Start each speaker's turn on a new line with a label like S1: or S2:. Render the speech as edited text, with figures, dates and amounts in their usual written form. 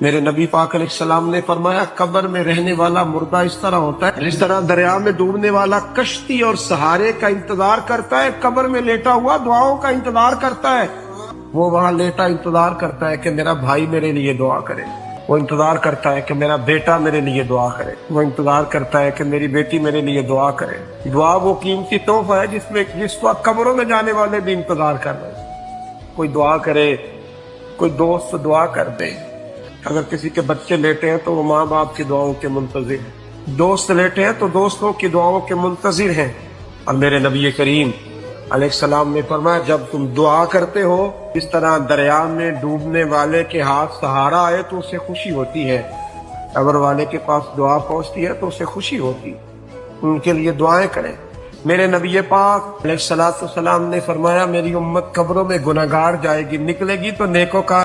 S1: میرے نبی پاک علیہ السلام نے فرمایا قبر میں رہنے والا مردہ اس طرح ہوتا ہے جس طرح دریا میں ڈوبنے والا کشتی اور سہارے کا انتظار کرتا ہے، قبر میں لیٹا ہوا دعاؤں کا انتظار کرتا ہے۔ وہ وہاں لیٹا انتظار کرتا ہے کہ میرا بھائی میرے لیے دعا کرے، وہ انتظار کرتا ہے کہ میرا بیٹا میرے لیے دعا کرے، وہ انتظار کرتا ہے کہ میری بیٹی میرے لیے دعا کرے۔ دعا وہ قیمتی تحفہ ہے جس وقت قبروں میں جانے والے بھی انتظار کر رہے ہیں۔ کوئی دعا کرے، کوئی دوست دعا کر دے۔ اگر کسی کے بچے لیٹے ہیں تو وہ ماں باپ کی دعاؤں کے منتظر ہیں، دوست لیٹے ہیں تو دوستوں کی دعاؤں کے منتظر ہیں۔ اور میرے نبی کریم علیہ السلام نے فرمایا جب تم دعا کرتے ہو اس طرح دریا میں ڈوبنے والے کے ہاتھ سہارا آئے تو اسے خوشی ہوتی ہے، قبر والے کے پاس دعا پہنچتی ہے تو اسے خوشی ہوتی ہے، ان کے لیے دعائیں کریں۔ میرے نبی پاک علیہ السلام نے فرمایا میری امت قبروں میں گناہگار جائے گی، نکلے گی تو نیکوکار